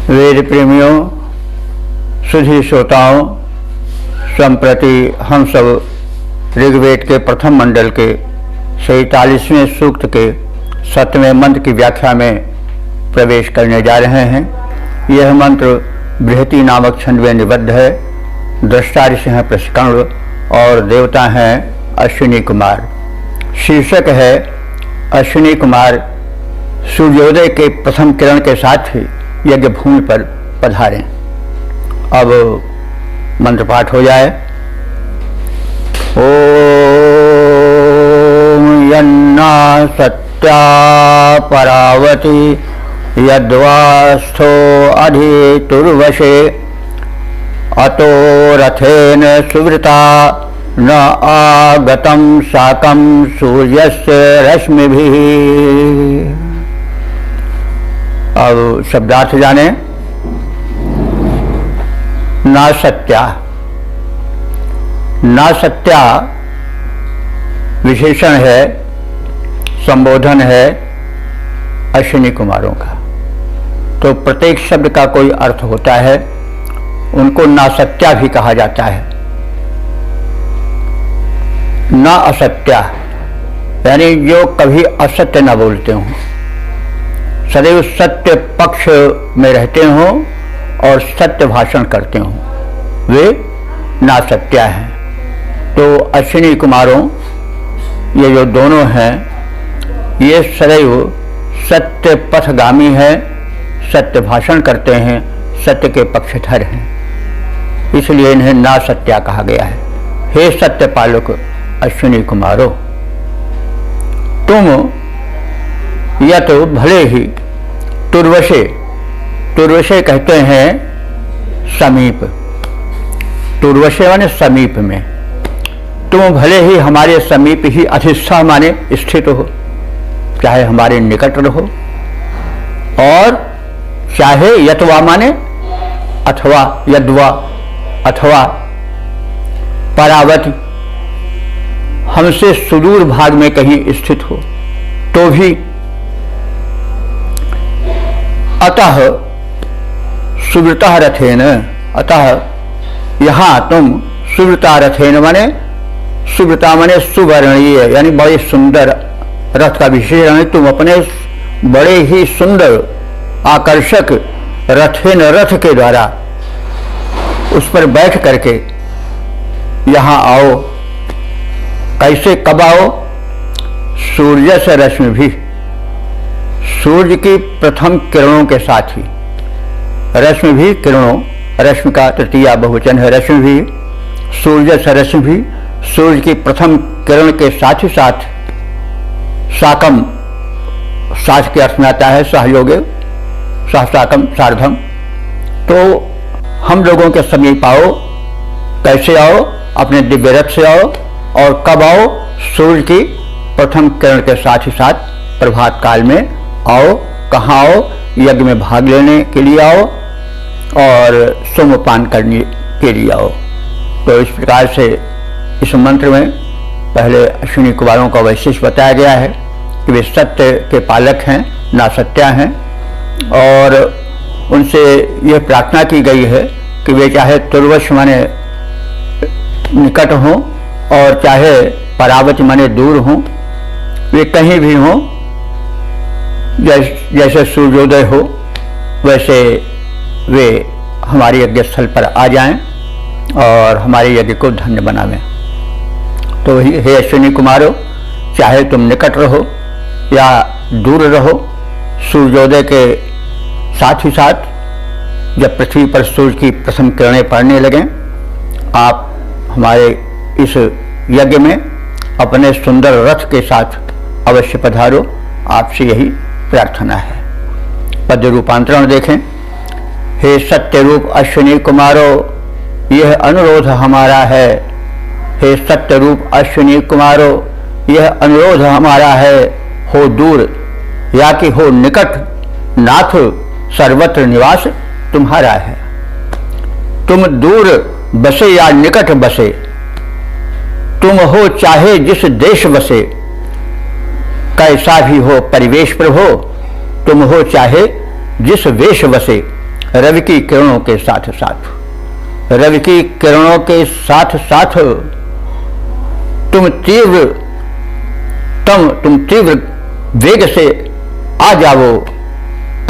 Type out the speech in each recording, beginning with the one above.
वेद प्रेमियों, सुधी श्रोताओं, संप्रति हम सब ऋग्वेद के प्रथम मंडल के 47वें सूक्त के 7वें मंत्र की व्याख्या में प्रवेश करने जा रहे हैं। यह मंत्र बृहति नामक छंद में निबद्ध है। दृष्टा ऋषि हैं प्रशिकर्ण और देवता हैं अश्विनी कुमार। शीर्षक है अश्विनी कुमार सूर्योदय के प्रथम किरण के साथ ही यज्ञ भूमि पर पधारें। अब मंत्र पाठ हो जाए। ओम यन्ना सत्या परावती यद्वास्थो अधितुर्वशे अतो रथेन सुवृता न आगतं साकं सूर्यस्य रश्मिभिः। अब शब्दार्थ जाने। ना सत्या, ना सत्या विशेषण है, संबोधन है अश्विनी कुमारों का। तो प्रत्येक शब्द का कोई अर्थ होता है, उनको ना सत्या भी कहा जाता है। ना असत्या यानी जो कभी असत्य न बोलते हों, सदैव सत्य पक्ष में रहते हों और सत्य भाषण करते हों, वे ना सत्या हैं। तो अश्विनी कुमारों, ये जो दोनों हैं, ये सदैव सत्य पथगामी है, सत्य भाषण करते हैं, सत्य के पक्षधर हैं, इसलिए इन्हें ना सत्या कहा गया है। हे सत्य पालक अश्विनी कुमारों, तुम या तो भले ही तुर्वशे, तुर्वशे कहते हैं समीप, तुर्वशे माने समीप में, तुम भले ही हमारे समीप ही अधिष्ठा माने स्थित हो, चाहे हमारे निकट रहो, और चाहे यत्वा माने अथवा, यद्वा अथवा परावती हमसे सुदूर भाग में कहीं स्थित हो तो भी। अतः सुवृता रथेन, अतः यहाँ तुम सुवृता रथेन माने, सुवृता माने सुवर्णीय यानी बड़े सुंदर, रथ का विशेषण, तुम अपने बड़े ही सुंदर आकर्षक रथेन, रथ के द्वारा उस पर बैठ करके यहाँ आओ। कैसे, कब आओ? सूर्य से रश्मि भी, सूर्य की प्रथम किरणों के साथ ही। रश्मि भी किरणों, रश्मि का तृतीया बहुवचन है रश्मि भी, सूर्य से रश्मि भी, सूर्य की प्रथम किरण के साथ ही साथ साकम, साथ के अर्थ में आता है सहयोगे, सहसाकम सार्धम। तो हम लोगों के समीप आओ। कैसे आओ? अपने दिव्य रथ से आओ। और कब आओ? सूर्य की प्रथम किरण के साथ ही साथ प्रभात काल में आओ। कहाँ आओ? यज्ञ में भाग लेने के लिए आओ और सोमपान करने के लिए आओ। तो इस प्रकार से इस मंत्र में पहले अश्विनी कुमारों का वैशिष्ट बताया गया है कि वे सत्य के पालक हैं, ना सत्या हैं, और उनसे यह प्रार्थना की गई है कि वे चाहे तुर्वश माने निकट हों और चाहे परावती माने दूर हों, वे कहीं भी हों, जैसे सूर्योदय हो वैसे वे हमारे यज्ञ स्थल पर आ जाएं और हमारे यज्ञ को धन्य बनावें। तो हे अश्विनी कुमारों, चाहे तुम निकट रहो या दूर रहो, सूर्योदय के साथ ही साथ जब पृथ्वी पर सूर्य की प्रथम किरणें पड़ने लगें, आप हमारे इस यज्ञ में अपने सुंदर रथ के साथ अवश्य पधारो। आपसे यही प्रार्थना है। पद्य रूपांतरण देखें। हे सत्य रूप अश्विनी कुमारो, यह अनुरोध हमारा है। हे सत्य रूप अश्विनी कुमारो, यह अनुरोध हमारा है। हो दूर या कि हो निकट, नाथ सर्वत्र निवास तुम्हारा है। तुम दूर बसे या निकट बसे, तुम हो चाहे जिस देश बसे, कैसा भी हो परिवेश प्रभो, तुम हो चाहे जिस वेश बसे, रवि की किरणों के साथ साथ, रवि की किरणों के साथ साथ तुम तीव्र वेग से आ जाओ,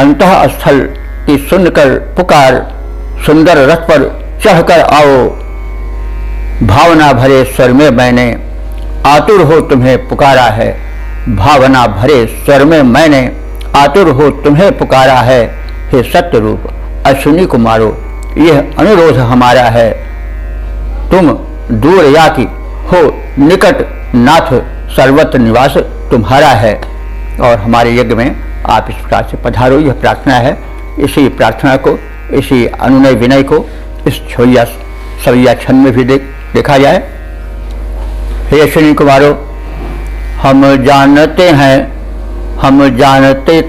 अंतः स्थल की सुनकर पुकार, सुंदर रथ पर चढ़कर आओ। भावना भरे स्वर में मैंने आतुर हो तुम्हें पुकारा है, भावना भरे स्वर में मैंने आतुर हो तुम्हें पुकारा है। हे सत्य रूप अश्विनी कुमारो, यह अनुरोध हमारा है, तुम दूर या की हो निकट, नाथ सर्वत्र निवास तुम्हारा है, और हमारे यज्ञ में आप इस प्रकार से पधारो, यह प्रार्थना है। इसी प्रार्थना को, इसी अनुनय विनय को इस सवैया छंद में भी देखा जाए। हे अश्विनी कुमारो, हम जानते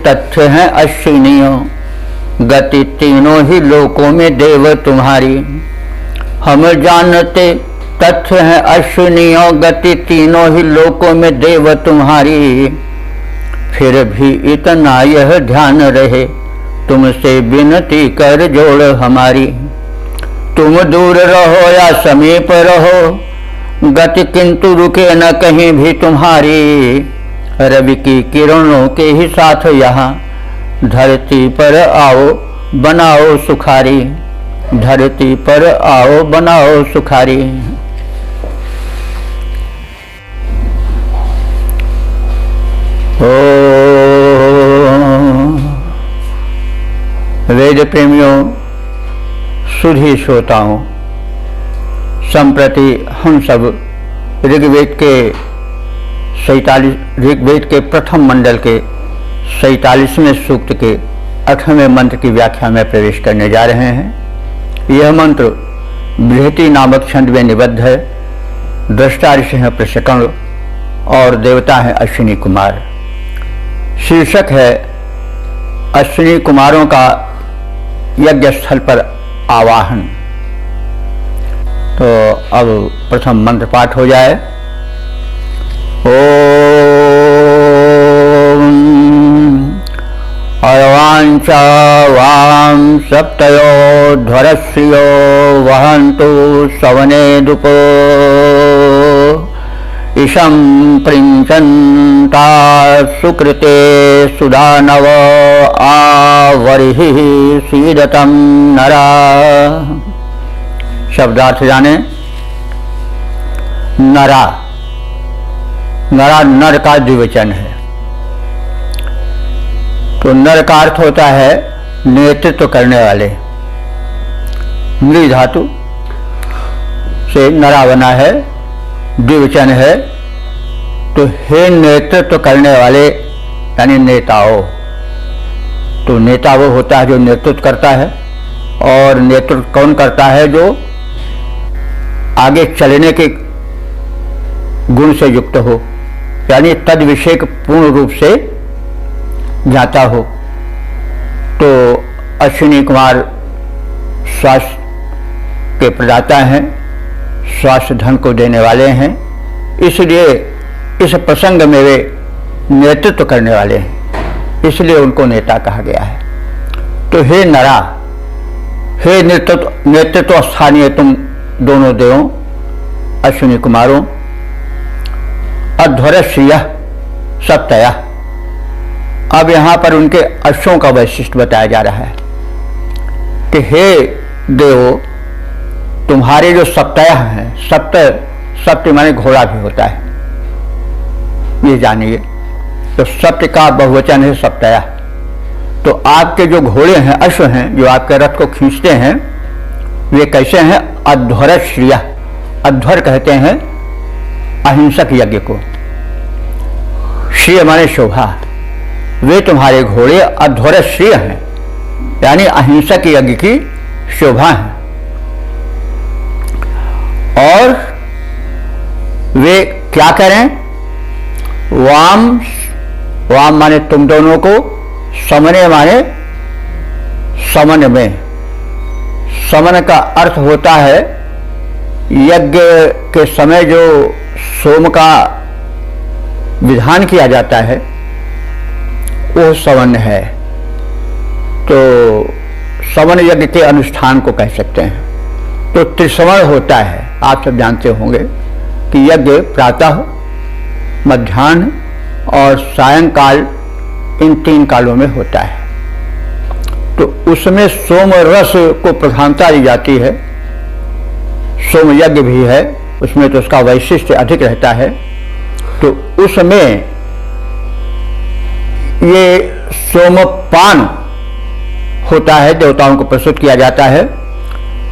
तथ्य हैं अश्विनियों, गति तीनों ही लोकों में देव तुम्हारी। हम जानते तथ्य हैं अश्विनियों, गति तीनों ही लोकों में देव तुम्हारी। फिर भी इतना यह ध्यान रहे, तुमसे विनती कर जोड़ हमारी। तुम दूर रहो या समीप रहो, गति किंतु रुके न कहीं भी तुम्हारी। रवि की किरणों के ही साथ यहाँ धरती पर आओ बनाओ सुखारी, धरती पर आओ बनाओ सुखारी। वेद प्रेमियों, सुधी श्रोताओं, संप्रति हम सब ऋग्वेद के प्रथम मंडल के 47वें सूक्त के 8वें मंत्र की व्याख्या में प्रवेश करने जा रहे हैं। यह मंत्र बृहति नामक छंद में निबद्ध है। दृष्टा ऋषि हैं प्रशकर्ण और देवता हैं अश्विनी कुमार। शीर्षक है अश्विनी कुमारों का यज्ञ स्थल पर आवाहन। तो अब प्रथम मंत्र पाठ हो जाए। ओम अर्वांचा वाम सप्तयो ध्वरश्रियो वहन्तु सवने दुपो, इशं पृञ्चन्ता सुकृते सुदानव आवरिहि सीदतं नरा। शब्दार्थ जाने। नरा, नरा नर का द्विवचन है। तो नर का अर्थ होता है नेतृत्व करने वाले। नृ धातु से नरा बना है, द्विवचन है। तो हे नेतृत्व करने वाले यानी नेताओं। तो नेता वो होता है जो नेतृत्व करता है, और नेतृत्व कौन करता है? जो आगे चलने के गुण से युक्त हो, यानी तद विषय पूर्ण रूप से जाता हो। तो अश्विनी कुमार स्वास्थ्य के प्रदाता हैं, स्वास्थ्य धन को देने वाले हैं, इसलिए इस प्रसंग में वे नेतृत्व करने वाले हैं, इसलिए उनको नेता कहा गया है। तो हे नरा, हे नेतृत्व स्थानीय तुम दोनों देवों अश्विनी कुमारों, अध्वरश्रिय सप्तया। अब यहाँ पर उनके अश्वों का वैशिष्ट्य बताया जा रहा है कि हे देवो, तुम्हारे जो सप्तया हैं, सप्त माने घोड़ा भी होता है, ये जानिए। तो सप्त का बहुवचन है सप्तया। तो आपके जो घोड़े हैं, अश्व हैं, जो आपके रथ को खींचते हैं, वे कैसे हैं? अध्वरश्रिय। अध्वर कहते हैं अहिंसक यज्ञ को। श्रिय माने शोभा। वे तुम्हारे घोड़े अध्वरश्रिय हैं, यानी अहिंसक यज्ञ की शोभा है। और वे क्या करें? वाम, वाम माने तुम दोनों को, समने माने समन में। समन का अर्थ होता है यज्ञ के समय जो सोम का विधान किया जाता है वो सवन है। तो सवन यज्ञ के अनुष्ठान को कह सकते हैं। तो त्रिसवण होता है, आप सब जानते होंगे कि यज्ञ प्रातः, मध्याह्न और सायंकाल इन 3 कालों में होता है। तो उसमें सोम रस को प्रधानता दी जाती है। सोम यज्ञ भी है, उसमें तो उसका वैशिष्ट्य अधिक रहता है। तो उसमें ये सोमपान होता है, देवताओं को प्रस्तुत किया जाता है।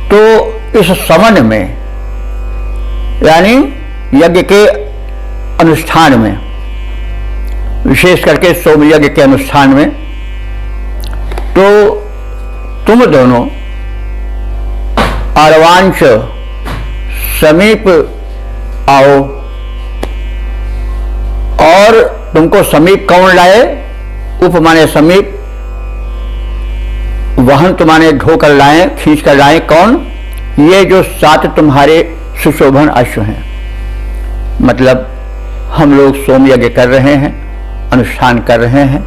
तो इस सवन में यानी यज्ञ के अनुष्ठान में, विशेष करके सोम यज्ञ के अनुष्ठान में, तो तुम दोनों आरवांच समीप आओ। और तुमको समीप कौन लाए? उप माने समीप, वाहन तुम्हारे ढोकर लाए, खींच कर लाए। कौन? ये जो 7 तुम्हारे सुशोभन अश्व हैं। मतलब हम लोग सोम यज्ञ कर रहे हैं, अनुष्ठान कर रहे हैं,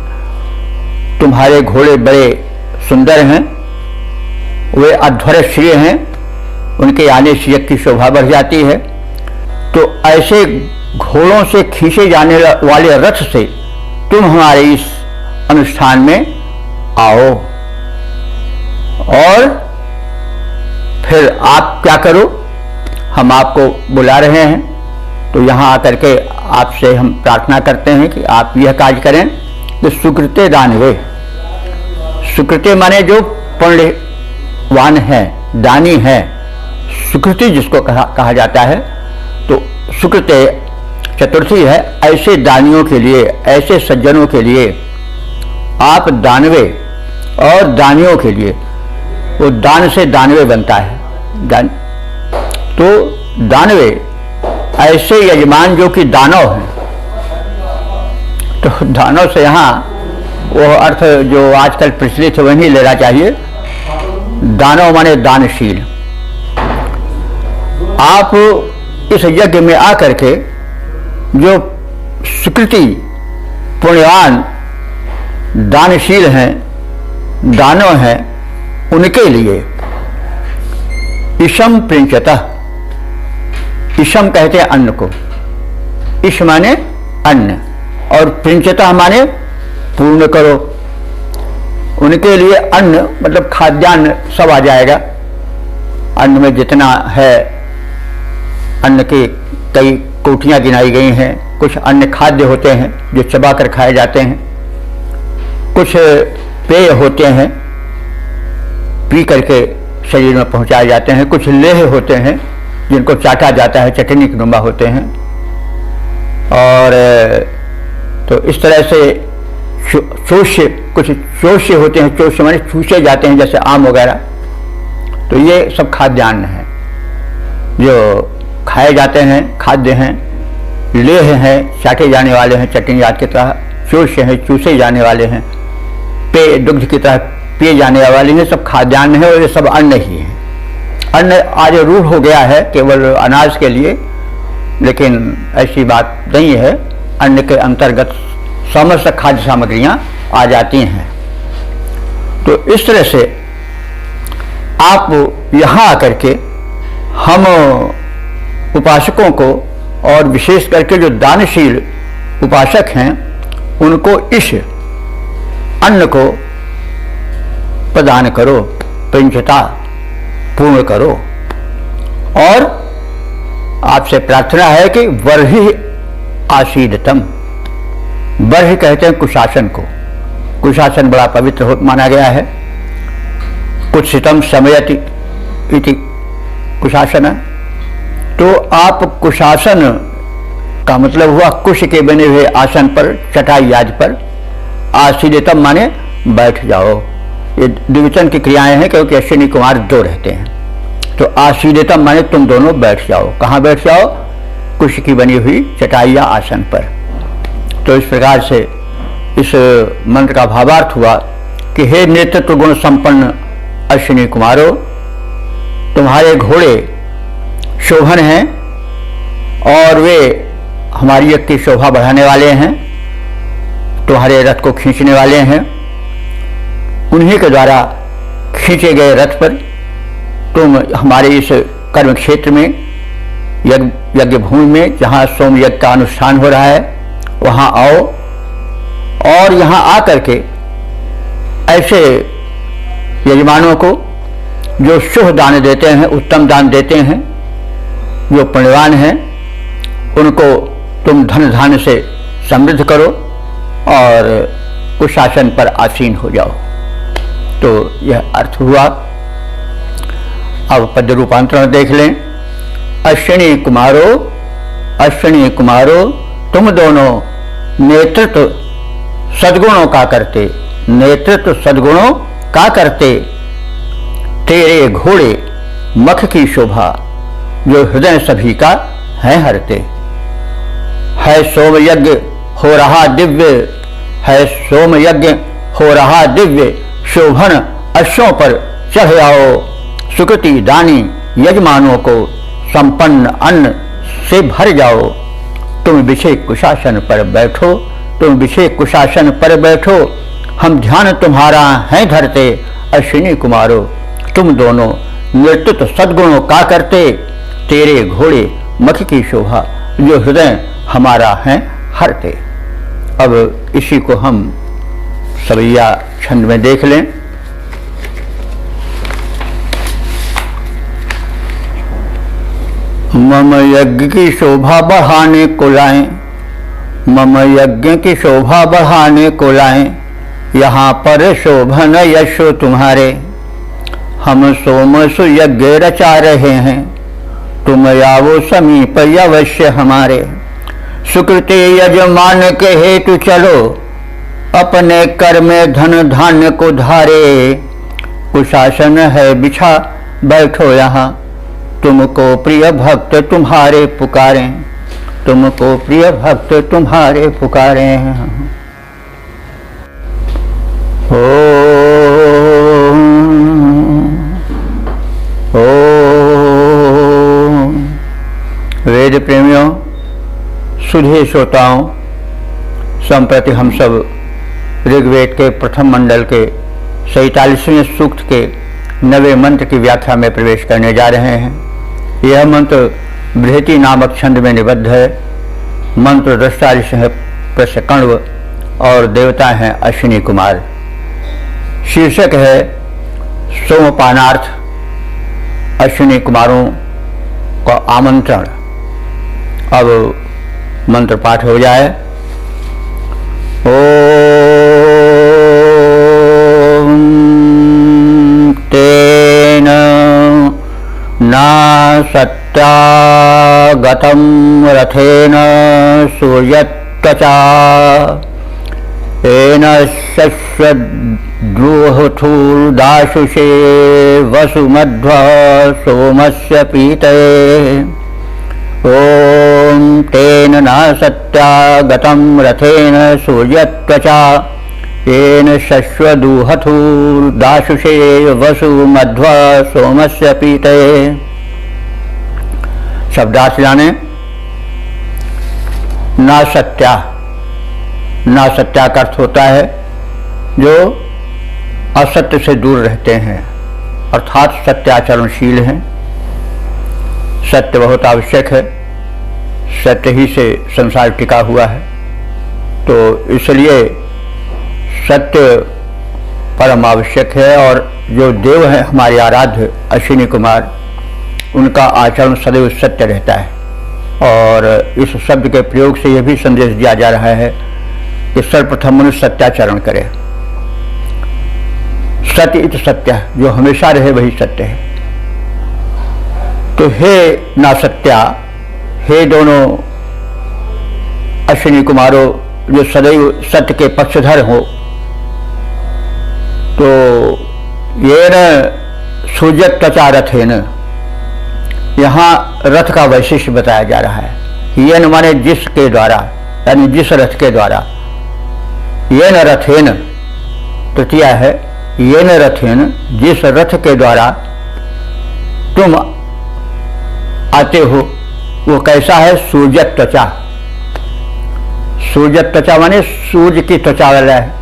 तुम्हारे घोड़े बड़े सुंदर हैं, वे अध्वर्यश्रीय हैं, उनके आने से यज्ञ की शोभा बढ़ जाती है। तो ऐसे घोड़ों से खींचे जाने वाले रथ से तुम हमारे इस अनुष्ठान में आओ। और फिर आप क्या करो? हम आपको बुला रहे हैं, तो यहाँ आकर के आपसे हम प्रार्थना करते हैं कि आप यह कार्य करें कि सुकृते दानवे। सुकृते माने जो पुण्यवान है, दानी है, सुकृति जिसको कहा जाता है। तो सुकृते चतुर्थी है। ऐसे दानियों के लिए, ऐसे सज्जनों के लिए आप दानवे, और दानियों के लिए, वो दान से दानवे बनता है। तो दानवे ऐसे यजमान जो कि दानव हैं। तो दानव से यहाँ वो अर्थ जो आजकल प्रचलित है वही लेना चाहिए। दानव माने दानशील। आप इस यज्ञ में आकर के जो सुकृति पुण्यवान दानशील हैं, दानव हैं, उनके लिए इशम प्रिंचतः, इशम कहते हैं अन्न को, इश माने अन्न और प्रिंचतः माने पूर्ण करो। उनके लिए अन्न मतलब खाद्यान्न सब आ जाएगा। अन्न में जितना है, अन्न की कई कोटियां गिनाई गई हैं। कुछ अन्न खाद्य होते हैं जो चबा कर खाए जाते हैं, कुछ पेय होते हैं पी करके शरीर में पहुंचाए जाते हैं, कुछ लेह होते हैं जिनको चाटा जाता है, चटनी के नुमा होते हैं। और तो इस तरह से चोष्य, कुछ चोष्य होते हैं, चोष्य माने चूसे जाते हैं जैसे आम वगैरह। तो ये सब खाद्यान्न है जो खाए जाते हैं, खाद्य हैं। लेह हैं, चाटे जाने वाले हैं चटनी याद की तरह। चोष्य हैं, चूसे जाने वाले हैं। पेय दुग्ध की तरह पिए जाने वाले हैं, सब खाद्यान्न है और ये सब अन्न ही है। अन्न आज रूढ़ हो गया है केवल अनाज के लिए, लेकिन ऐसी बात नहीं है। अन्न के अंतर्गत समस्त खाद्य सामग्रियां आ जाती हैं। तो इस तरह से आप यहाँ आकर के हम उपासकों को, और विशेष करके जो दानशील उपासक हैं, उनको इस अन्न को प्रदान करो, पंचता पूर्ण करो। और आपसे प्रार्थना है कि वर्हि आशीदतम। वर्हि कहते हैं कुशासन को। कुशासन बड़ा पवित्र माना गया है। कुत्सितम समयति इति कुशासन। तो आप कुशासन का मतलब हुआ कुश के बने हुए आसन पर, चटाई आदि पर। आशीदतम माने बैठ जाओ। ये द्विवचन की क्रियाएं हैं क्योंकि अश्विनी कुमार 2 रहते हैं। तो आशीदतम माने तुम दोनों बैठ जाओ। कहाँ बैठ जाओ? कुश की बनी हुई चटाई या आसन पर। तो इस प्रकार से इस मंत्र का भावार्थ हुआ कि हे नेतृत्व गुण संपन्न अश्विनी कुमारों, तुम्हारे घोड़े शोभन हैं और वे हमारी यज्ञ की शोभा बढ़ाने वाले हैं, तुम्हारे रथ को खींचने वाले हैं। उन्हीं के द्वारा खींचे गए रथ पर तुम हमारे इस कर्म क्षेत्र में, यज्ञ भूमि में, जहाँ सोम यज्ञ का अनुष्ठान हो रहा है, वहाँ आओ और यहाँ आकर के ऐसे यजमानों को जो शुभ दान देते हैं, उत्तम दान देते हैं, जो पुण्यवान हैं, उनको तुम धन धान्य से समृद्ध करो और कुशासन पर आसीन हो जाओ। तो यह अर्थ हुआ। अब पद रूपांतरण देख लें। अश्विनी कुमारो तुम दोनों नेतृत्व सद्गुणों का करते, नेतृत्व सद्गुणों का करते, तेरे घोड़े मख की शोभा जो हृदय सभी का है हरते। है सोम यज्ञ हो रहा दिव्य, है सोम यज्ञ हो रहा दिव्य, शोभन अश्वों पर चढ़ आओ, सुकृति दानी यजमानों को संपन्न अन्न से भर जाओ। तुम विषय कुशासन पर बैठो, तुम विषय कुशासन पर बैठो, हम ध्यान तुम्हारा है धरते। अश्विनी कुमारो तुम दोनों नेतृत्व सद्गुणों का करते, तेरे घोड़े मख की शोभा जो हृदय हमारा है हरते। अब इसी को हम सवैया छंद में देख लें। मम यज्ञ की शोभा बढ़ाने को लाएं, मम यज्ञ की शोभा बढ़ाने को लाएं, यहाँ पर शोभन यशो तुम्हारे। हम सोम सुयज्ञ रचा रहे हैं, तुम आओ समीप अवश्य हमारे। सुकृति यजमान के हेतु चलो, अपने कर में धन धान्य को धारे। कुशासन है बिछा बैठो यहाँ, तुमको प्रिय भक्त तुम्हारे पुकारें, तुमको प्रिय भक्त तुम्हारे पुकारें। वेद प्रेमियों, सुधे श्रोताओं, संप्रति हम सब ऋग्वेद के प्रथम मंडल के 47वें सूक्त के 9वें मंत्र की व्याख्या में प्रवेश करने जा रहे हैं। यह मंत्र बृहति नामक छंद में निबद्ध है। मंत्र दृष्टा ऋषि है प्रशकण्व और देवता हैं अश्विनी कुमार। शीर्षक है सोमपानार्थ, अश्विनी कुमारों का आमंत्रण। अब मंत्र पाठ हो जाए। ओम तेन ना सत्यागतं रथेन सूर्यत्वचा, येन शश्वद्रुहथूर्दाशुषे वसुमध्व सोमस्य पीते। ओम तेन न सत्यागतं रथेन सूर्यत्वचा, येन शश्वदुहथूर्दाशुषे वसुमध्व सोमस्य पीते। शब्दार्थ जाने। ना सत्या, ना सत्या का अर्थ होता है जो असत्य से दूर रहते हैं, अर्थात सत्याचरणशील हैं। सत्य बहुत आवश्यक है, सत्य ही से संसार टिका हुआ है। तो इसलिए सत्य परम आवश्यक है। और जो देव है हमारे आराध्य अश्विनी कुमार, उनका आचरण सदैव सत्य रहता है। और इस शब्द के प्रयोग से यह भी संदेश दिया जा रहा है कि सर्वप्रथम मनुष्य सत्याचरण करे। सत्य इत सत्य, जो हमेशा रहे वही सत्य है। तो हे ना सत्या, हे दोनों अश्विनी कुमारों जो सदैव सत्य के पक्षधर हो, तो ये न सूजत त्वचा रथ है न, यहाँ रथ का वैशिष्ट बताया जा रहा है। ये न माने जिसके द्वारा, यानी जिस रथ के द्वारा। ये न रथेन तृतीया है, ये न रथेन जिस रथ के द्वारा तुम आते हो वो कैसा है। सूर्य त्वचा, सूर्य त्वचा माने सूर्य की त्वचा वाला है।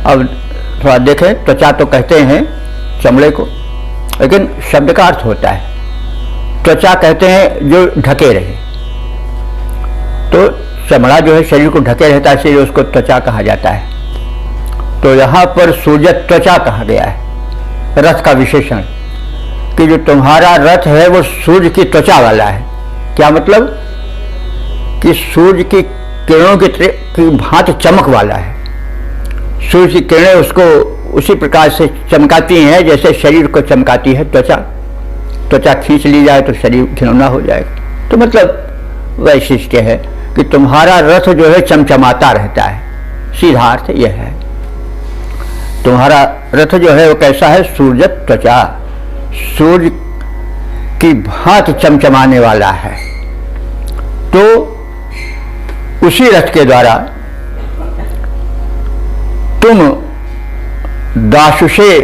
अब थोड़ा देखें, त्वचा तो कहते हैं चमड़े को, लेकिन शब्द का अर्थ होता है त्वचा कहते हैं जो ढके रहे। तो चमड़ा जो है शरीर को ढके रहता है, इसलिए उसको त्वचा कहा जाता है। तो यहाँ पर सूर्य त्वचा कहा गया है, रथ का विशेषण, कि जो तुम्हारा रथ है वो सूर्य की त्वचा वाला है। क्या मतलब कि सूर्य की किरणों की भांति चमक वाला है। सूर्य की किरणें उसको उसी प्रकार से चमकाती हैं जैसे शरीर को चमकाती है त्वचा। त्वचा खींच ली जाए तो शरीर घिनौना हो जाएगा। तो मतलब वैशिष्ट्य है कि तुम्हारा रथ जो है चमचमाता रहता है, सीधा अर्थ यह है। तुम्हारा रथ जो है वो कैसा है? सूर्य त्वचा, सूर्य की भांति चमचमाने वाला है। तो उसी रथ के द्वारा तुम दासुषे,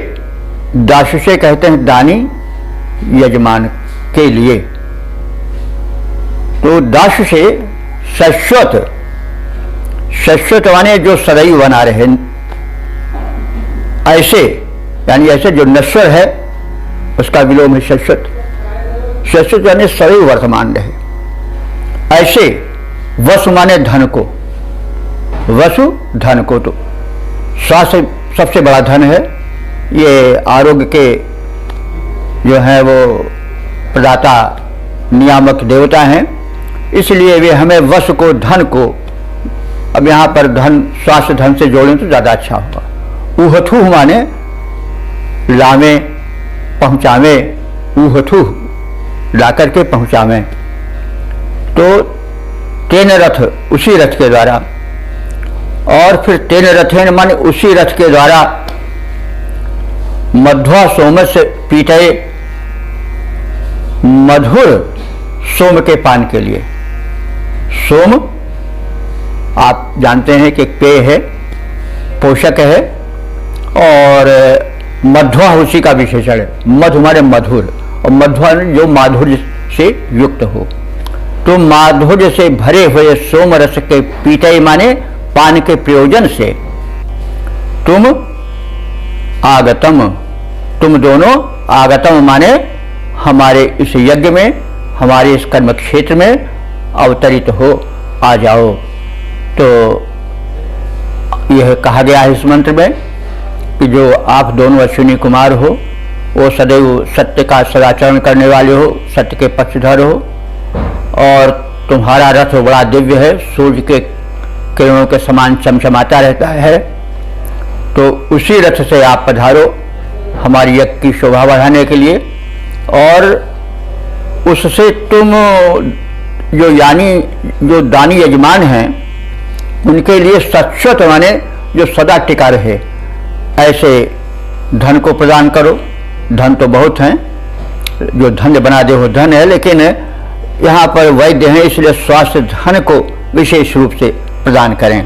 दासुषे कहते हैं दानी यजमान के लिए। तो दासुषे शाश्वत, शाश्वत माने जो सदैव बना रहे, ऐसे यानी ऐसे जो नश्वर है उसका विलोम है शाश्वत। शाश्वत यानी सदैव वर्तमान रहे। ऐसे वसु माने धन को, वसु धन को। तो स्वास्थ्य सबसे बड़ा धन है। ये आरोग्य के जो है वो प्रदाता नियामक देवता हैं, इसलिए वे हमें वसु को, धन को, अब यहाँ पर धन स्वास्थ्य धन से जोड़ें तो ज़्यादा अच्छा होगा। ऊहथु माने लावे, पहुँचावे, ऊहथु ला करके पहुँचावे। तो तेन रथ, उसी रथ के द्वारा, और फिर तेन रथेन माने उसी रथ के द्वारा मध्वा सोमस्य पीठे, मधुर सोम के पान के लिए। सोम आप जानते हैं कि पेय है, पोषक है, और मध्वा उसी का विशेषण है। मधु माने मधुर, और मध्वा जो माधुर्य से युक्त हो। तो माधुर्य से भरे हुए सोम रस के पीते माने पान के प्रयोजन से तुम आगतम, तुम दोनों आगतम माने हमारे इस यज्ञ में, हमारे इस कर्म क्षेत्र में अवतरित हो, आ जाओ। तो यह कहा गया है इस मंत्र में कि जो आप दोनों अश्विनी कुमार हो, वो सदैव सत्य का सदाचरण करने वाले हो, सत्य के पक्षधर हो, और तुम्हारा रथ बड़ा दिव्य है, सूर्य के किरणों के समान चमचमाता रहता है। तो उसी रथ से आप पधारो हमारी यज्ञ की शोभा बढ़ाने के लिए, और उससे तुम जो यानी जो दानी यजमान हैं उनके लिए शाश्वत माने जो सदा टिका रहे, ऐसे धन को प्रदान करो। धन तो बहुत हैं, जो धन्य बना दे वो धन है, लेकिन यहाँ पर वैद्य हैं इसलिए स्वास्थ्य धन को विशेष रूप से प्रदान करें।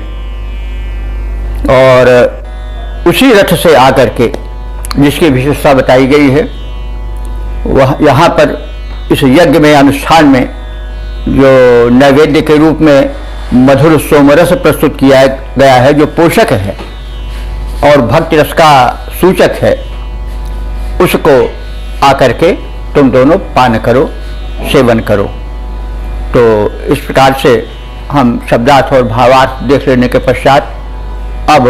और उसी रथ से आकर के जिसकी विशेषता बताई गई है, वह यहाँ पर इस यज्ञ में, अनुष्ठान में जो नैवेद्य के रूप में मधुर सोमरस प्रस्तुत किया गया है, जो पोषक है और भक्ति रस का सूचक है, उसको आकर के तुम दोनों पान करो, सेवन करो। तो इस प्रकार से हम शब्दार्थ और भावार्थ देख लेने के पश्चात अब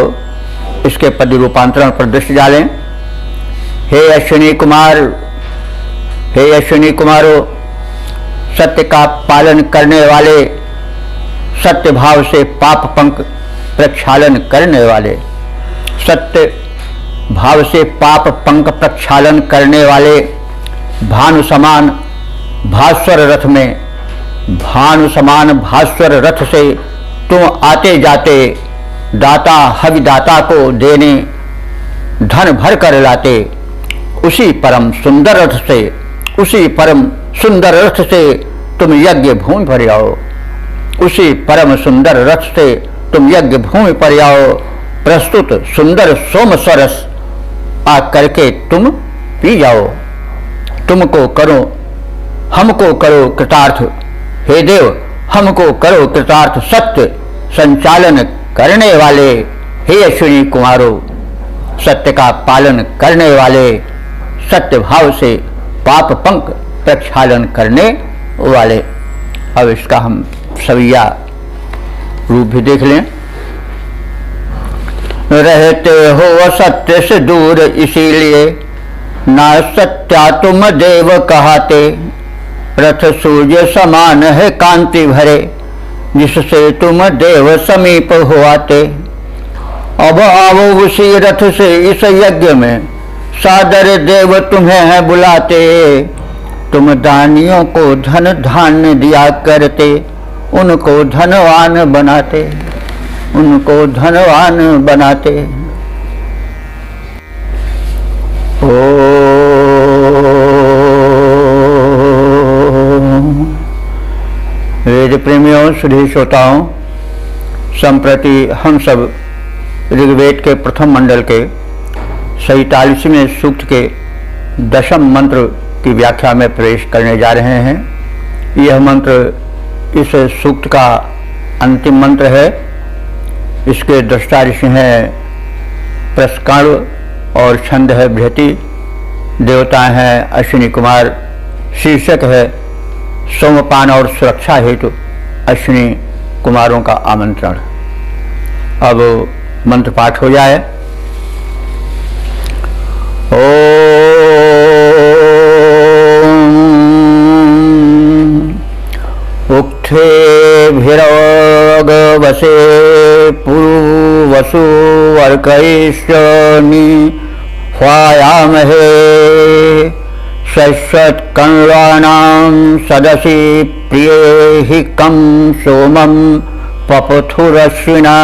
इसके पद रूपांतरण पर दृष्टि डालें। हे अश्विनी कुमार, हे अश्विनी कुमारो, सत्य का पालन करने वाले, सत्य भाव से पाप पंक प्रक्षालन करने वाले, सत्य भाव से पाप पंक प्रक्षालन करने वाले, भानु समान भास्वर रथ में, भानु समान भास्वर रथ से तुम आते जाते दाता हविदाता को देने धन भर कर लाते, उसी परम सुंदर रथ से, उसी परम सुंदर रथ से तुम यज्ञ भूमि पर आओ, उसी परम सुंदर रथ से तुम यज्ञ भूमि पर आओ। प्रस्तुत सुंदर सोम सरस आ करके तुम पी जाओ। तुमको करो, हमको करो कृतार्थ, हे देव हमको करो कृतार्थ। सत्य संचालन करने वाले, हे अश्विनी कुमारों, सत्य का पालन करने वाले, सत्य भाव से पाप पंक प्रक्षालन करने वाले। अब इसका हम सविया रूप भी देख लें। रहते हो असत्य से दूर, इसीलिए ना सत्या तुम देव कहाते। रथ सूर्य समान है कांति भरे, जिससे तुम देव समीप हो आते। अब आओ उसी रथ से इस यज्ञ में, सादर देव तुम्हें है बुलाते। तुम दानियों को धन धान्य दिया करते, उनको धनवान बनाते, उनको धनवान बनाते। ओ वेद प्रेमियों, श्री श्रोताओं, संप्रति हम सब ऋग्वेद के प्रथम मंडल के 47वें सूक्त के दशम मंत्र की व्याख्या में प्रवेश करने जा रहे हैं। यह मंत्र इस सूक्त का अंतिम मंत्र है। इसके दृष्टा ऋषि हैं प्रस्कण और छंद है बृहति, देवता हैं अश्विनी कुमार, शीर्षक है सोमपान और सुरक्षा हेतु अश्विनी कुमारों का आमंत्रण। अब मंत्र पाठ हो जाए। उक्थे भिरवसे पुरुवसु अर्कैश्चनि ह्वायामहे शश्वत्कण्वानां सदसि प्रिये कं सोमं पपथुरश्विना।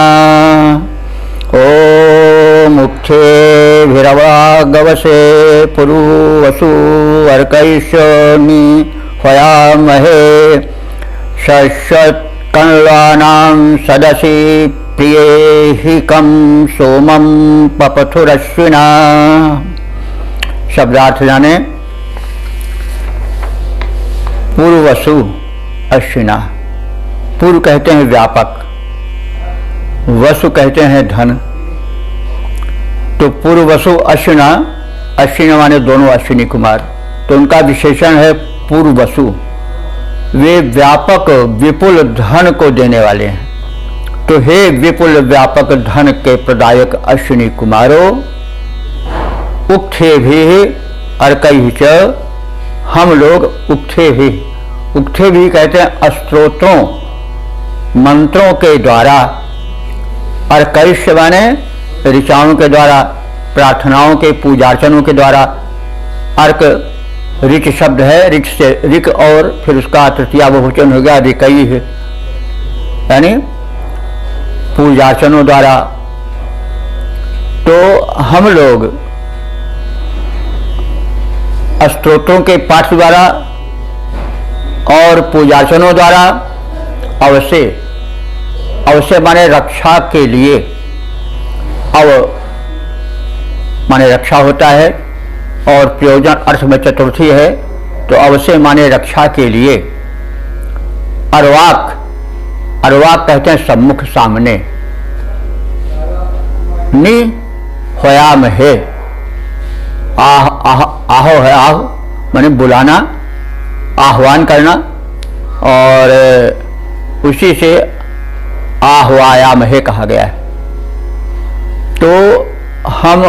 ओम उक्थेभिरवागवसे पुरुवसु अर्कैश्चनि ह्वायामहे शश्वत्कण्वानां सदसि प्रिये कं सोमं पपथुरश्विना। शब्दार्थ जाने। पूर्वसु अश्विना, पूर्व कहते हैं व्यापक, वसु कहते हैं धन। तो पूर्वसु अश्विना, अश्विनी माने दोनों अश्विनी कुमार, तो उनका विशेषण है पूर्वसु। वे व्यापक विपुल धन को देने वाले हैं। तो हे विपुल व्यापक धन के प्रदायक अश्विनी कुमारों, उक्थे भी अर्कई च, हम लोग उक्थे भी कहते हैं स्तोत्रों मंत्रों के द्वारा, अर्कैश्य माने ऋचाओं के द्वारा, प्रार्थनाओं के पूजार्चनों के द्वारा। अर्क ऋच शब्द है, ऋच से ऋक और फिर उसका तृतीया बहुवचन हो गया ऋकई, यानी पूजार्चनों द्वारा। तो हम लोग स्तोत्रों के पाठ द्वारा और पूजार्चनों द्वारा अवश्य माने रक्षा के लिए, अव माने रक्षा होता है और प्रयोजन अर्थ में चतुर्थी है, तो अवश्य माने रक्षा के लिए। अर्वाक कहते हैं सम्मुख सामने। नि ह्वयाम है, आहो है, आह माने बुलाना, आह्वान करना, और उसी से आह्वायाम है कहा गया है। तो हम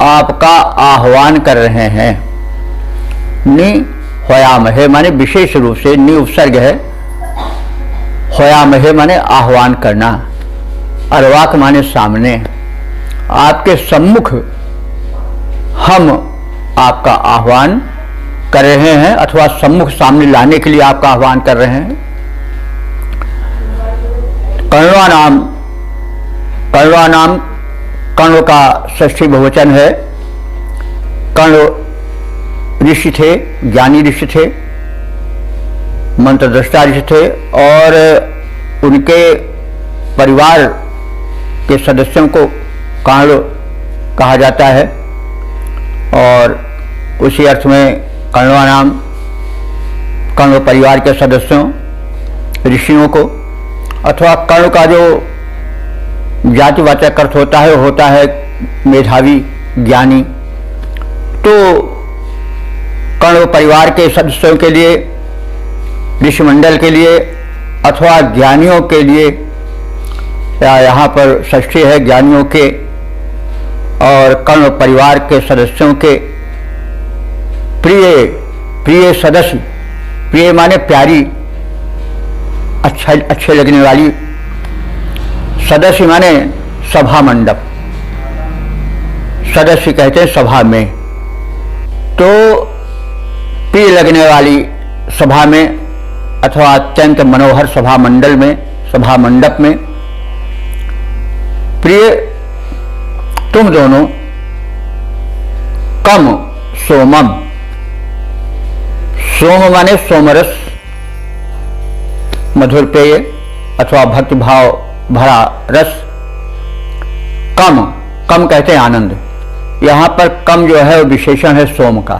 आपका आह्वान कर रहे हैं। नि ह्वयाम है माने विशेष रूप से, नि उपसर्ग है, ह्वयाम है माने आह्वान करना, अर्वाक माने सामने। आपके सम्मुख हम आपका आह्वान कर रहे हैं, अथवा सम्मुख सामने लाने के लिए आपका आह्वान कर रहे हैं। कर्णवानाम, कर्ण का षष्ठी बहुवचन है। कर्ण ऋषि थे, ज्ञानी ऋषि थे, मंत्रद्रष्टा ऋषि थे, और उनके परिवार के सदस्यों को कर्ण कहा जाता है। और उसी अर्थ में कर्णवानाम, कर्ण परिवार के सदस्यों, ऋषियों को, अथवा कर्ण का जो जातिवाचक अर्थ होता है मेधावी, ज्ञानी। तो कर्ण परिवार के सदस्यों के लिए, ऋषिमंडल के लिए अथवा ज्ञानियों के लिए, या यहाँ पर षष्ठी है ज्ञानियों के और कर्ण परिवार के सदस्यों के प्रिय सदस्य, प्रिय माने प्यारी, अच्छे लगने वाली, सदस्य माने सभा मंडप, सदस्य कहते हैं सभा में। तो प्रिय लगने वाली सभा में अथवा अत्यंत मनोहर सभा मंडल में, सभा मंडप में, प्रिय तुम दोनों कम सोमम, सोम माने सोमरस, मधुर पेय अथवा भक्तिभाव भरा रस। कम कहते हैं आनंद। यहाँ पर कम जो है वो विशेषण है सोम का।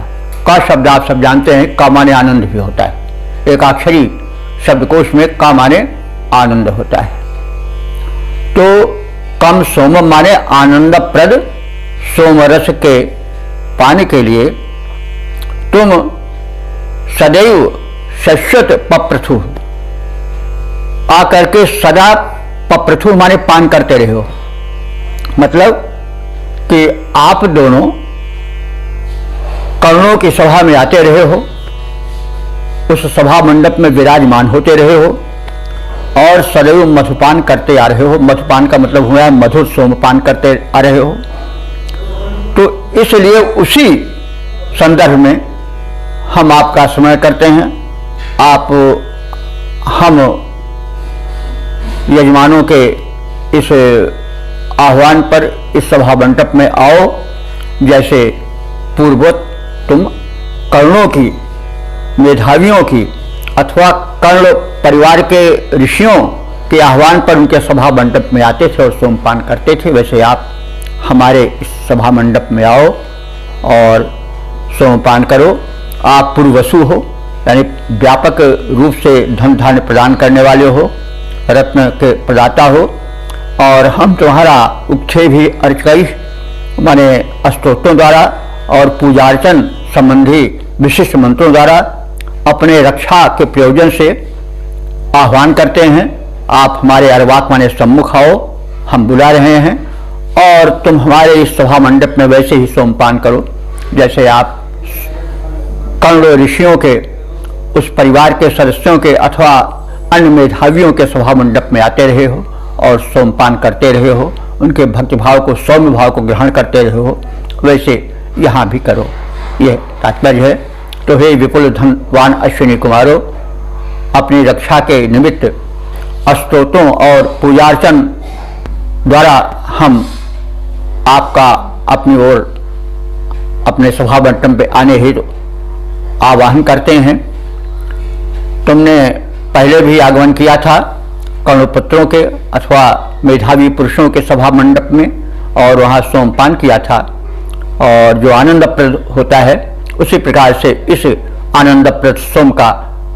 का शब्द आप सब जानते हैं, का माने आनंद भी होता है। एक अक्षरी शब्दकोश में का माने आनंद होता है। तो कम सोम माने आनंदप्रद सोमरस के पाने के लिए तुम सदैव शश्वत पप्रथु, आकर के सदा पप्रथु माने पान करते रहे हो। मतलब कि आप दोनों कर्णों की सभा में आते रहे हो, उस सभा मंडप में विराजमान होते रहे हो और सदैव मधुपान करते आ रहे हो। मधुपान का मतलब हुआ मधुर सोमपान करते आ रहे हो। तो इसलिए उसी संदर्भ में हम आपका स्मरण करते हैं। आप हम यजमानों के इस आह्वान पर इस सभा मंडप में आओ, जैसे पूर्ववत तुम कर्णों की, मेधावियों की अथवा कर्ण परिवार के ऋषियों के आह्वान पर उनके सभा मंडप में आते थे और सोमपान करते थे, वैसे आप हमारे इस सभा मंडप में आओ और सोमपान करो। आप पूर्वसु हो, यानी व्यापक रूप से धन धान्य प्रदान करने वाले हो, रत्न के प्रदाता हो, और हम तुम्हारा उपक्षय भी अर्चकई माने स्तोत्रों द्वारा और पूजार्चन संबंधी विशिष्ट मंत्रों द्वारा अपने रक्षा के प्रयोजन से आह्वान करते हैं। आप हमारे अरवाक माने सम्मुख आओ, हम बुला रहे हैं और तुम हमारे इस सभा मंडप में वैसे ही सोमपान करो जैसे आप कर्ण ऋषियों के, उस परिवार के सदस्यों के अथवा अन्य मेधावियों के सभा मंडप में आते रहे हो और सोमपान करते रहे हो, उनके भक्तिभाव को, सौम्य भाव को ग्रहण करते रहे हो, वैसे यहाँ भी करो, यह तात्पर्य है। तो हे विपुल धनवान अश्विनी कुमारों, अपनी रक्षा के निमित्त स्तोत्रों और पूजार्चन द्वारा हम आपका अपनी ओर अपने सभा मंडप पे आने हेतु आवाहन करते हैं। तुमने पहले भी आगमन किया था कर्णपुत्रों के अथवा मेधावी पुरुषों के सभा मंडप में और वहाँ सोमपान किया था, और जो आनंदप्रद होता है उसी प्रकार से इस आनंदप्रद सोम का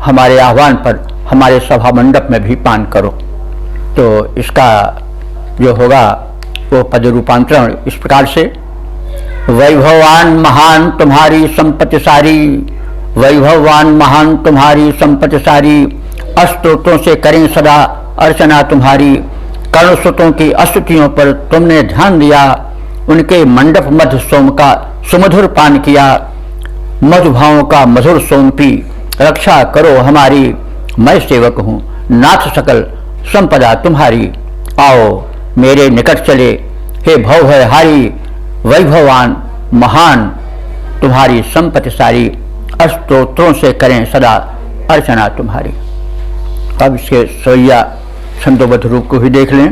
हमारे आह्वान पर हमारे सभा मंडप में भी पान करो। तो इसका जो होगा वो पद रूपांतरण इस प्रकार से, वैभवान महान तुम्हारी संपत्ति सारी, वैभवान महान तुम्हारी संपत्ति सारी, स्तोत्रों से करें सदा अर्चना तुम्हारी। कर्णसुतों की स्तुतियों पर तुमने ध्यान दिया, उनके मंडप मध्य सोम का सुमधुर पान किया, मधुभावों का मधुर सोम पी रक्षा करो हमारी। मैं सेवक हूँ, नाथ सकल संपदा तुम्हारी। आओ मेरे निकट चले, हे भव है हारी, वैभवान महान तुम्हारी संपत्ति सारी, स्तोत्रों से करें सदा अर्चना तुम्हारी। अब इसके सोया छंदोबद्ध रूप को ही देख लें।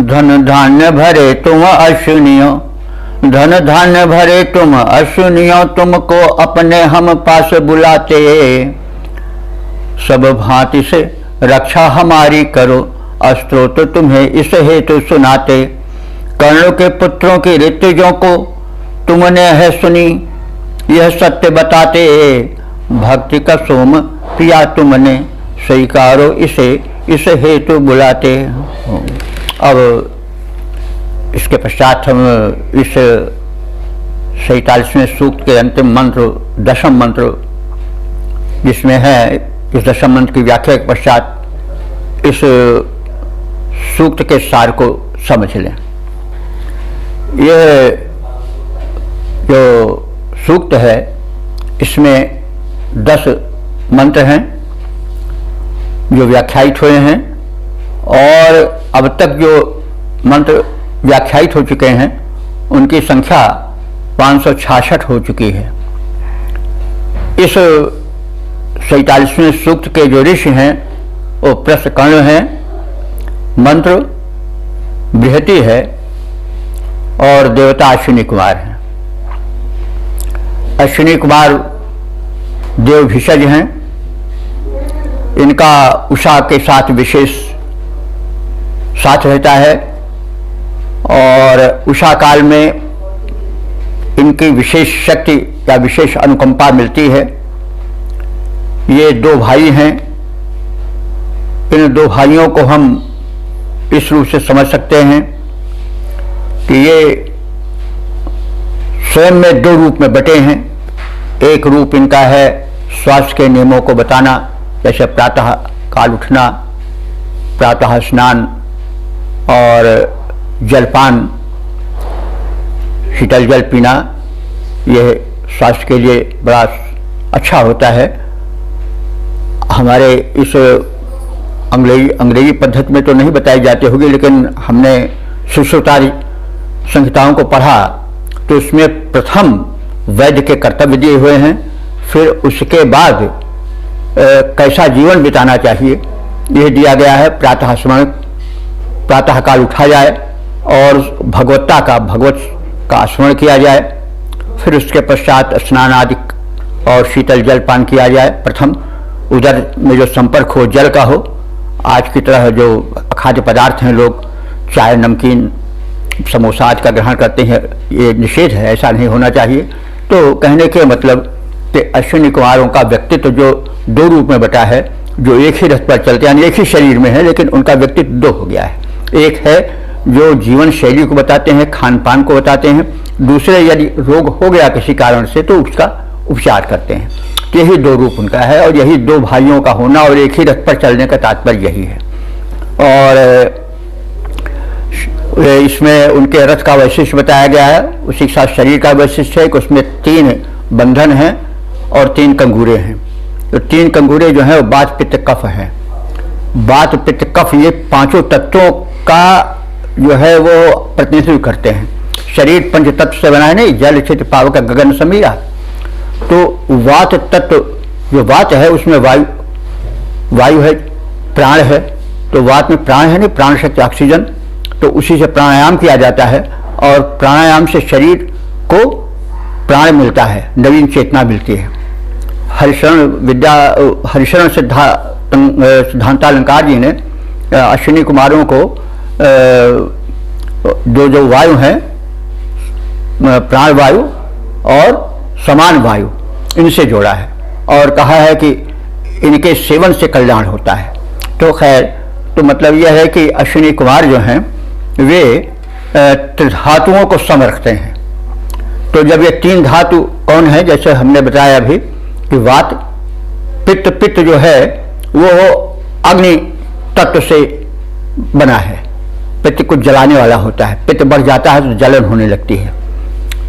धन धान्य भरे तुम अश्विनियों, धन धान्य भरे तुम अश्विनियों, तुमको अपने हम पास बुलाते, सब भांति से रक्षा हमारी करो, स्तोत्र तुम्हें इस हेतु सुनाते। कर्ण के पुत्रों की ऋतुजों को तुमने है सुनी, यह सत्य बताते, भक्ति का सोम पिया तुमने, स्वीकारो इसे इस हेतु बुलाते। अब इसके पश्चात हम इस 47वें सूक्त के अंतिम मंत्र, दशम मंत्र जिसमें है, इस दशम मंत्र की व्याख्या के पश्चात इस सूक्त के सार को समझ लें। यह जो सूक्त है इसमें 10 मंत्र हैं जो व्याख्यायित हुए हैं, और अब तक जो मंत्र व्याख्यायित हो चुके हैं उनकी संख्या 566 हो चुकी है। इस 47वें सूक्त के जो ऋषि हैं वो प्रस्थकर्ण हैं, मंत्र बृहति है और देवता अश्विनी कुमार हैं। अश्विनी कुमार देव भिषज हैं, इनका उषा के साथ विशेष साथ रहता है और उषा काल में इनकी विशेष शक्ति या विशेष अनुकंपा मिलती है। ये 2 भाई हैं, इन 2 भाइयों को हम इस रूप से समझ सकते हैं कि ये स्वयं में 2 रूप में बटे हैं। एक रूप इनका है स्वास्थ्य के नियमों को बताना, जैसे प्रातः काल उठना, प्रातः स्नान और जलपान, शीतल जल पीना, यह स्वास्थ्य के लिए बड़ा अच्छा होता है। हमारे इस अंग्रेजी पद्धति में तो नहीं बताई जाती होगी, लेकिन हमने सुश्रुतादि संहिताओं को पढ़ा तो उसमें प्रथम वैद्य के कर्तव्य दिए हुए हैं, फिर उसके बाद कैसा जीवन बिताना चाहिए यह दिया गया है। प्रातः स्मरण, प्रातः काल उठा जाए और भगवत का स्मरण किया जाए, फिर उसके पश्चात स्नान आदि और शीतल जल पान किया जाए। प्रथम उदर में जो संपर्क हो जल का हो, आज की तरह जो खाद्य पदार्थ हैं, लोग चाय नमकीन समोसा आदि का ग्रहण करते हैं, ये निषेध है, ऐसा नहीं होना चाहिए। तो कहने के मतलब कि अश्विनी कुमारों का व्यक्तित्व जो 2 रूप में बटा है, जो एक ही रथ पर चलते हैं, यानी एक ही शरीर में है, लेकिन उनका व्यक्तित्व 2 हो गया है। एक है जो जीवन शैली को बताते हैं, खान पान को बताते हैं, दूसरे यदि रोग हो गया किसी कारण से तो उसका उपचार करते हैं। यही 2 रूप उनका है और यही 2 भाइयों का होना और एक ही रथ पर चलने का तात्पर्य यही है। और इसमें उनके रथ का वैशिष्ट्य बताया गया है, उसी के साथ शरीर का वैशिष्ट्य है कि उसमें 3 बंधन हैं और 3 कंगूरे हैं। तो 3 कंगूरे जो हैं वो वात पित्त कफ हैं। वात पित्त कफ ये 5 तत्वों का जो है वो प्रतिनिधित्व करते हैं। शरीर 5 तत्व से बना है, नहीं, जल क्षेत्र पावक गगन समीरा। तो वात तत्व, जो वात है उसमें वायु है, प्राण है, तो वात में प्राण है, नहीं, प्राण शक्ति ऑक्सीजन, तो उसी से प्राणायाम किया जाता है और प्राणायाम से शरीर को प्राण मिलता है, नवीन चेतना मिलती है। हरिशरण सिद्धांतालंकार जी ने अश्विनी कुमारों को जो वायु हैं, प्राण वायु और समान वायु, इनसे जोड़ा है और कहा है कि इनके सेवन से कल्याण होता है। तो खैर, तो मतलब यह है कि अश्विनी कुमार जो हैं वे त्रिधातुओं को सम रखते हैं। तो जब ये 3 धातु कौन है, जैसे हमने बताया अभी कि वात, पित्त जो है वो अग्नि तत्व से बना है। पित्त को जलाने वाला होता है, पित्त बढ़ जाता है तो जलन होने लगती है,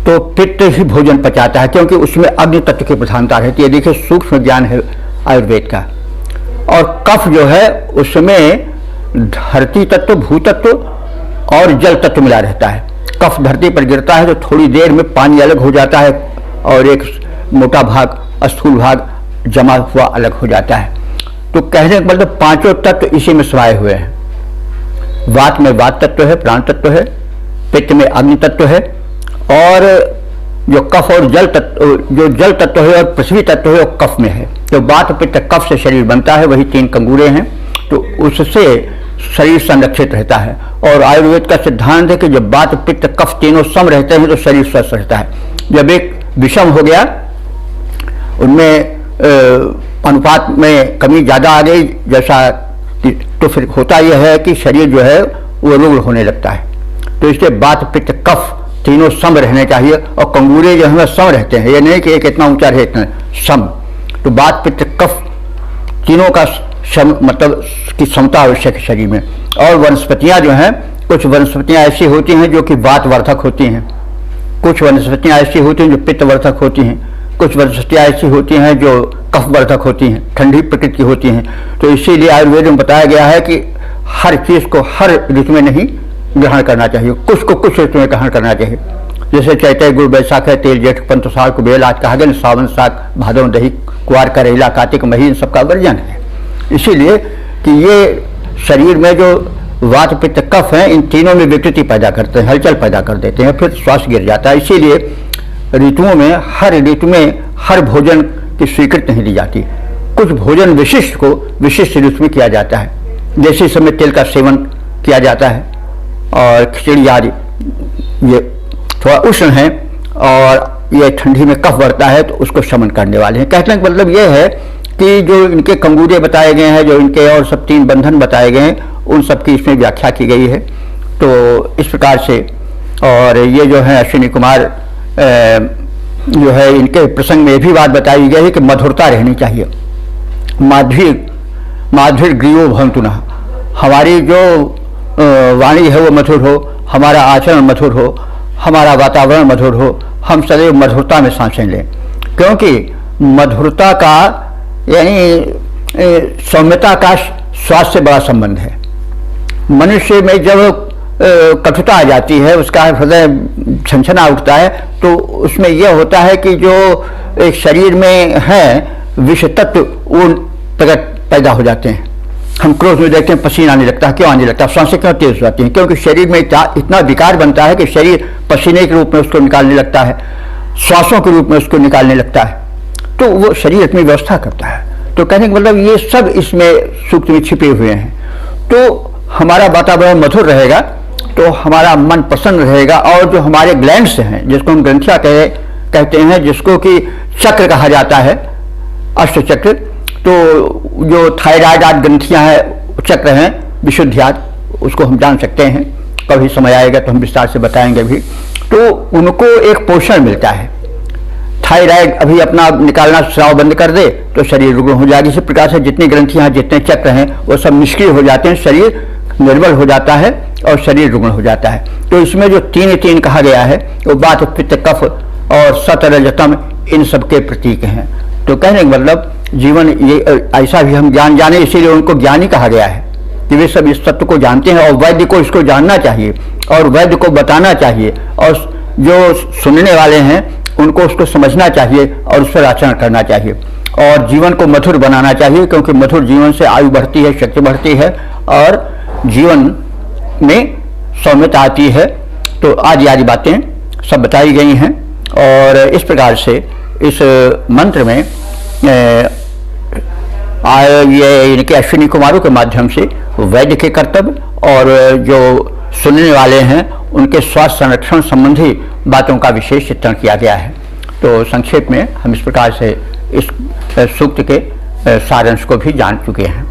तो पित्त ही भोजन पचाता है, क्योंकि उसमें अग्नि तत्व की प्रधानता रहती है। देखिए, सूक्ष्म ज्ञान है आयुर्वेद का। और कफ जो है उसमें धरती तत्व, भूतत्व और जल तत्व मिला रहता है। कफ धरती पर गिरता है तो थोड़ी देर में पानी अलग हो जाता है और एक मोटा भाग, स्थूल भाग जमा हुआ अलग हो जाता है। तो कहने का मतलब 5 तत्व इसी में समाये हुए हैं। वात में वात तत्व है, प्राण तत्व है, पित्त में अग्नि तत्व है, और जो कफ और जल तत्व, जो जल तत्व है और पृथ्वी तत्व है वो कफ में है। तो वात पित्त कफ से शरीर बनता है, वही 3 कंगूरे हैं, तो उससे शरीर संरक्षित रहता है। और आयुर्वेद का सिद्धांत है कि जब वात पित्त कफ तीनों सम रहते हैं तो शरीर स्वस्थ रहता है। जब एक विषम हो गया, उनमें अनुपात में कमी ज़्यादा आ गई जैसा, तो फिर होता यह है कि शरीर जो है वो रुग्ण होने लगता है। तो इसलिए वात पित्त कफ तीनों सम रहने चाहिए, और कंगूरे जो है सम रहते हैं, ये नहीं कि एक इतना ऊंचा रहे इतना सम। तो वात पित्त कफ तीनों का सम मतलब की समता आवश्यक है शरीर में। और वनस्पतियां जो हैं, कुछ वनस्पतियां ऐसी होती हैं जो कि वातवर्धक होती हैं, कुछ वनस्पतियां ऐसी होती हैं जो पित्तवर्धक होती हैं, कुछ वनस्पतियां ऐसी होती हैं जो कफवर्धक होती हैं, ठंडी प्रकृति की होती हैं। तो इसीलिए आयुर्वेद में बताया गया है कि हर चीज को हर ऋतु में नहीं ग्रहण करना चाहिए, कुछ को कुछ ऋतु में ग्रहण करना चाहिए। जैसे चैत्र गुड़ बैसाख है, तेल जेठ पंत साल कुबेल, आज कहा गया सावन साग भादव दही कुआर करेला कार्तिक मही, इन सबका वर्जन है। इसीलिए कि ये शरीर में जो वात पित्त कफ है, इन तीनों में विकृति पैदा करते हैं, हलचल पैदा कर देते हैं, फिर स्वास्थ्य गिर जाता है। इसीलिए ऋतुओं में हर ऋतु में हर भोजन की स्वीकृति नहीं दी जाती, कुछ भोजन विशिष्ट को विशिष्ट ऋतु में किया जाता है। जैसे समय तेल का सेवन किया जाता है, और खिचड़ी आदि ये थोड़ा उष्ण है और ये ठंडी में कफ बढ़ता है, तो उसको शमन करने वाले हैं। कहने का मतलब ये है कि जो इनके कंगूरे बताए गए हैं, जो इनके और सब 3 बंधन बताए गए हैं, उन सब की इसमें व्याख्या की गई है। तो इस प्रकार से, और ये जो है अश्विनी कुमार जो है, इनके प्रसंग में भी बात बताई गई है कि मधुरता रहनी चाहिए। माधुर्य ग्रीवो भवन्तु नः, हमारी जो वाणी है वो मधुर हो, हमारा आचरण मधुर हो, हमारा वातावरण मधुर हो, हम सदैव मधुरता में सांसें लें। क्योंकि मधुरता का यानी सौम्यता का स्वास्थ्य से बड़ा संबंध है। मनुष्य में जब कटुता आ जाती है, उसका हृदय छनछना उठता है, तो उसमें यह होता है कि जो एक शरीर में है विष तत्व वो प्रकट पैदा हो जाते हैं। हम क्रोध में देखते हैं पसीना आने लगता है, क्यों आने लगता है, सांसें क्यों तेज हो जाती हैं? क्योंकि शरीर में इतना विकार बनता है कि शरीर पसीने के रूप में उसको निकालने लगता है, श्वासों के रूप में उसको निकालने लगता है, तो वो शरीर अपनी व्यवस्था करता है। तो कहने का मतलब ये सब इसमें सूक्ष्म में छिपे हुए हैं। तो हमारा वातावरण मधुर रहेगा तो हमारा मन प्रसन्न रहेगा, और जो हमारे ग्लैंड्स हैं, जिसको हम ग्रंथियां कहते हैं, जिसको कि चक्र कहा जाता है, अष्ट चक्र, तो जो थायराइड आदि ग्रंथियां हैं, चक्र हैं, विशुद्धि आदि, उसको हम जान सकते हैं। कभी समय आएगा तो हम विस्तार से बताएंगे भी। तो उनको एक पोषण मिलता है। थायराइड अभी अपना निकालना स्राव बंद कर दे तो शरीर रुग्ण हो जाएगी। इसी प्रकार से जितनी ग्रंथियां हैं, जितने चक्र हैं, वो सब निष्क्रिय हो जाते हैं, शरीर निर्बल हो जाता है और शरीर रुग्ण हो जाता है। तो इसमें जो 3 कहा गया है, वो वात पित्त कफ और सत रजतम, इन सब के प्रतीक हैं। तो कहने का मतलब जीवन ये ऐसा भी हम ज्ञान जाने, इसीलिए उनको ज्ञानी कहा गया है कि वे सब इस तत्व को जानते हैं, और वैद्य को इसको जानना चाहिए और वैद्य को बताना चाहिए, और जो सुनने वाले हैं उनको उसको समझना चाहिए और उस पर आचरण करना चाहिए, और जीवन को मधुर बनाना चाहिए। क्योंकि मधुर जीवन से आयु बढ़ती है, शक्ति बढ़ती है, और जीवन में सौम्यता आती है। तो आदि आदि बातें सब बताई गई हैं। और इस प्रकार से इस मंत्र में ये इनके अश्विनी कुमारों के माध्यम से वैद्य के कर्तव्य और जो सुनने वाले हैं उनके स्वास्थ्य संरक्षण संबंधी बातों का विशेष चित्रण किया गया है। तो संक्षेप में हम इस प्रकार से इस सूक्त के सारांश को भी जान चुके हैं।